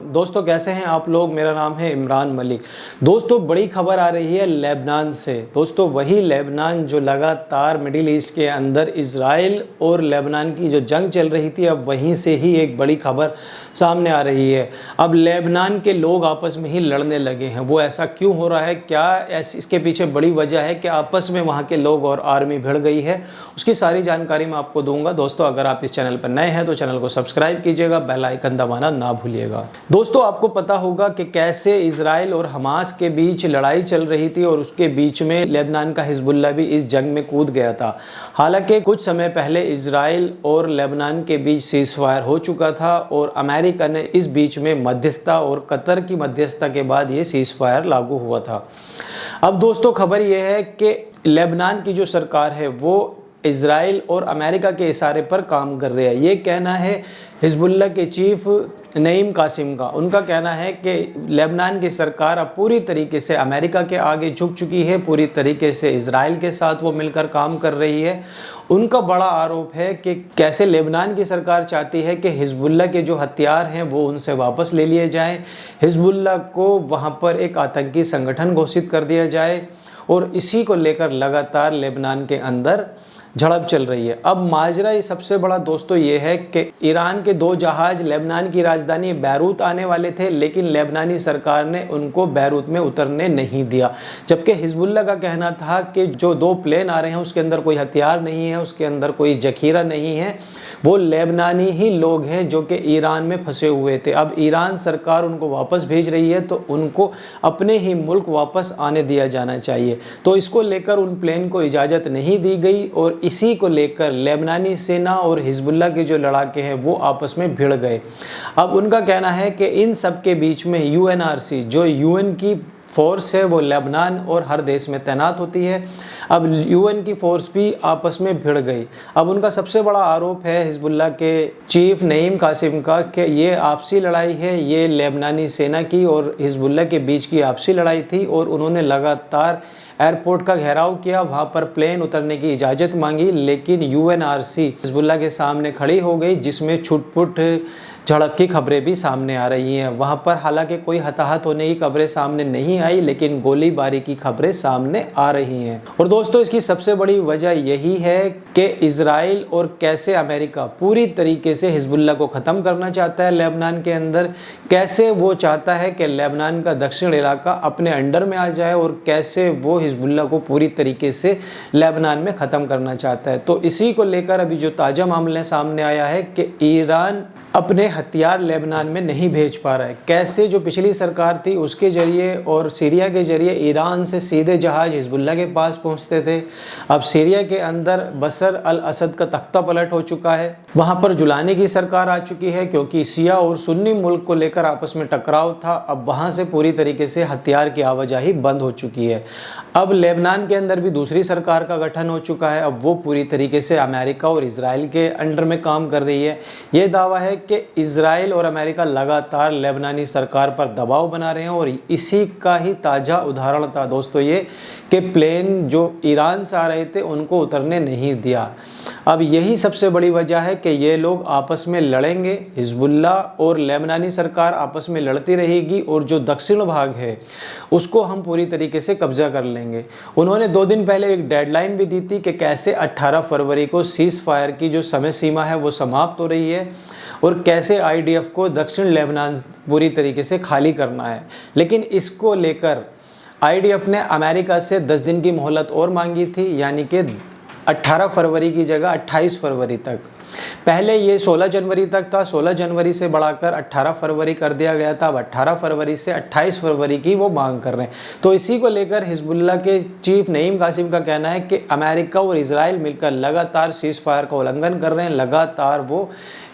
दोस्तों कैसे हैं आप लोग। मेरा नाम है इमरान मलिक। दोस्तों बड़ी खबर आ रही है लेबनान से। दोस्तों वही लेबनान जो लगातार मिडिल ईस्ट के अंदर इजराइल और लेबनान की जो जंग चल रही थी, अब वहीं से ही एक बड़ी खबर सामने आ रही है। अब लेबनान के लोग आपस में ही लड़ने लगे हैं। वो ऐसा क्यों हो रहा है, क्या इसके पीछे बड़ी वजह है कि आपस में वहाँ के लोग और आर्मी भिड़ गई है, उसकी सारी जानकारी मैं आपको दूंगा। दोस्तों अगर आप इस चैनल पर नए हैं तो चैनल को सब्सक्राइब कीजिएगा, बेल आइकन दबाना ना भूलिएगा। दोस्तों आपको पता होगा कि कैसे इजराइल और हमास के बीच लड़ाई चल रही थी और उसके बीच में लेबनान का हिजबुल्लाह भी इस जंग में कूद गया था। हालांकि कुछ समय पहले इजराइल और लेबनान के बीच सीज़फायर हो चुका था और अमेरिका ने इस बीच में मध्यस्थता और कतर की मध्यस्थता के बाद ये सीज़फायर लागू हुआ था। अब दोस्तों खबर यह है कि लेबनान की जो सरकार है वो इजराइल और अमेरिका के इशारे पर काम कर रही है। ये कहना है हिजबुल्लाह के चीफ नईम कासिम का। उनका कहना है कि लेबनान की सरकार अब पूरी तरीके से अमेरिका के आगे झुक चुकी है, पूरी तरीके से इजराइल के साथ वो मिलकर काम कर रही है। उनका बड़ा आरोप है कि कैसे लेबनान की सरकार चाहती है कि हिजबुल्लाह के जो हथियार हैं वो उनसे वापस ले लिए जाएं, हिजबुल्लाह को वहाँ पर एक आतंकी संगठन घोषित कर दिया जाए और इसी को लेकर लगातार लेबनान के अंदर झड़प चल रही है। अब माजरा ये सबसे बड़ा दोस्तों ये है कि ईरान के 2 जहाज लेबनान की राजधानी बैरूत आने वाले थे, लेकिन लेबनानी सरकार ने उनको बैरूत में उतरने नहीं दिया। जबकि हिजबुल्लाह का कहना था कि जो 2 प्लेन आ रहे हैं उसके अंदर कोई हथियार नहीं है, उसके अंदर कोई जखीरा नहीं है, वो लेबनानी ही लोग हैं जो कि ईरान में फंसे हुए थे। अब ईरान सरकार उनको वापस भेज रही है तो उनको अपने ही मुल्क वापस आने दिया जाना चाहिए। तो इसको लेकर उन प्लेन को इजाज़त नहीं दी गई और इसी को लेकर लेबनानी सेना और हिजबुल्लाह के जो लड़ाके हैं वो आपस में भिड़ गए। अब उनका कहना है कि इन सब के बीच में यूएनआरसी जो यूएन की फोर्स है वो लेबनान और हर देश में तैनात होती है। अब यूएन की फोर्स भी आपस में भिड़ गई। अब उनका सबसे बड़ा आरोप है हिजबुल्लाह के चीफ नईम कासिम का कि ये आपसी लड़ाई है, ये लेबनानी सेना की और हिजबुल्लाह के बीच की आपसी लड़ाई थी और उन्होंने लगातार एयरपोर्ट का घेराव किया, वहाँ पर प्लेन उतरने की इजाज़त मांगी, लेकिन यूएनआरसी हिजबुल्लाह के सामने खड़ी हो गई, जिसमें छुटपुट झड़प की खबरें भी सामने आ रही हैं। वहाँ पर हालांकि कोई हताहत होने की खबरें सामने नहीं आई, लेकिन गोलीबारी की खबरें सामने आ रही हैं। और दोस्तों इसकी सबसे बड़ी वजह यही है कि इजराइल और कैसे अमेरिका पूरी तरीके से हिजबुल्लाह को ख़त्म करना चाहता है लेबनान के अंदर, कैसे वो चाहता है कि लेबनान का दक्षिण इलाका अपने अंडर में आ जाए और कैसे वो हिजबुल्लाह को पूरी तरीके से लेबनान में ख़त्म करना चाहता है। तो इसी को लेकर अभी जो ताज़ा मामला सामने आया है कि ईरान अपने हथियार लेबनान में नहीं भेज पा रहा है। कैसे जो पिछली सरकार थी उसके ज़रिए और सीरिया के ज़रिए ईरान से सीधे जहाज़ हिजबुल्लाह के पास पहुंचते थे, अब सीरिया के अंदर बशर अल असद का तख्ता पलट हो चुका है। वहां पर जुलानी की सरकार आ चुकी है क्योंकि शिया और सुन्नी मुल्क को लेकर आपस में टकराव था। अब वहां से पूरी तरीके से हथियार की आवाजाही बंद हो चुकी है। अब लेबनान के अंदर भी दूसरी सरकार का गठन हो चुका है। अब वो पूरी तरीके से अमेरिका और इजराइल के अंडर में काम कर रही है। ये दावा है कि इजराइल और अमेरिका लगातार लेबनानी सरकार पर दबाव बना रहे हैं और इसी का ही ताज़ा उदाहरण था दोस्तों ये कि प्लेन जो ईरान से आ रहे थे उनको उतरने नहीं दिया। अब यही सबसे बड़ी वजह है कि ये लोग आपस में लड़ेंगे, हिजबुल्लाह और लेबनानी सरकार आपस में लड़ती रहेगी और जो दक्षिण भाग है उसको हम पूरी तरीके से कब्जा कर लेंगे। उन्होंने 2 दिन पहले एक डेडलाइन भी दी थी कि कैसे 18 फरवरी को सीज़ फायर की जो समय सीमा है वो समाप्त हो रही है और कैसे आईडीएफ को दक्षिण लेबनान पूरी तरीके से खाली करना है। लेकिन इसको लेकर आईडीएफ ने अमेरिका से 10 दिन की मोहलत और मांगी थी, यानी कि 18 फरवरी की जगह 28 फरवरी तक। पहले ये 16 जनवरी तक था, 16 जनवरी से बढ़ाकर 18 फरवरी कर दिया गया था। अब 18 फरवरी से 28 फरवरी की वो मांग कर रहे हैं। तो इसी को लेकर हिजबुल्लाह के चीफ नईम कासिम का कहना है कि अमेरिका और इजराइल मिलकर लगातार सीज़ फायर का उल्लंघन कर रहे हैं, लगातार वो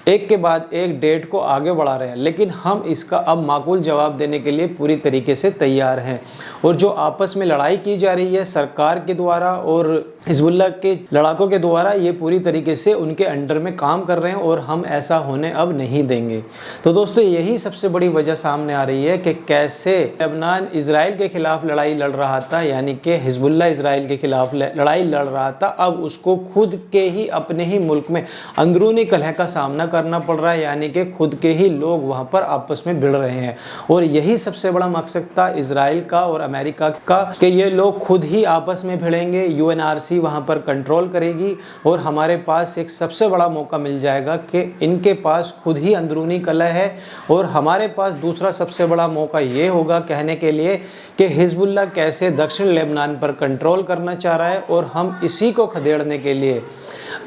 एक के बाद एक डेट को आगे बढ़ा रहे हैं, लेकिन हम इसका अब माकूल जवाब देने के लिए पूरी तरीके से तैयार हैं। और जो आपस में लड़ाई की जा रही है सरकार के द्वारा और हिजबुल्लाह के लड़ाकों के द्वारा, ये पूरी तरीके से उनके अंडर में काम कर रहे हैं और हम ऐसा होने अब नहीं देंगे। तो दोस्तों यही सबसे बड़ी वजह सामने आ रही है कि कैसे लेबनान इजराइल के खिलाफ लड़ाई लड़ रहा था, यानी कि हिजबुल्लाह इजराइल के खिलाफ लड़ाई लड़ रहा था, अब उसको खुद के ही अपने ही मुल्क में अंदरूनी कलह का सामना करना पड़ रहा है, यानी कि खुद के ही लोग वहाँ पर आपस में भिड़ रहे हैं। और यही सबसे बड़ा मकसद था इजराइल का और अमेरिका का कि ये लोग खुद ही आपस में भिड़ेंगे, यूएनआरसी वहाँ पर कंट्रोल करेगी और हमारे पास एक सबसे बड़ा मौका मिल जाएगा कि इनके पास खुद ही अंदरूनी कलह है। और हमारे पास दूसरा सबसे बड़ा मौका ये होगा कहने के लिए कि हिजबुल्लाह कैसे दक्षिण लेबनान पर कंट्रोल करना चाह रहा है और हम इसी को खदेड़ने के लिए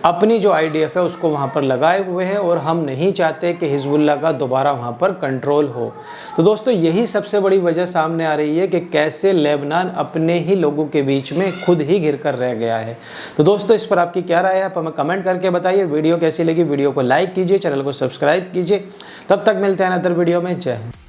अपनी जो आईडीएफ है उसको वहाँ पर लगाए हुए हैं और हम नहीं चाहते कि हिजबुल्लाह का दोबारा वहाँ पर कंट्रोल हो। तो दोस्तों यही सबसे बड़ी वजह सामने आ रही है कि कैसे लेबनान अपने ही लोगों के बीच में खुद ही घिर कर रह गया है। तो दोस्तों इस पर आपकी क्या राय है, आप हमें कमेंट करके बताइए। वीडियो कैसी लगी, वीडियो को लाइक कीजिए, चैनल को सब्सक्राइब कीजिए। तब तक मिलते हैं अदर वीडियो में। जय हिंद।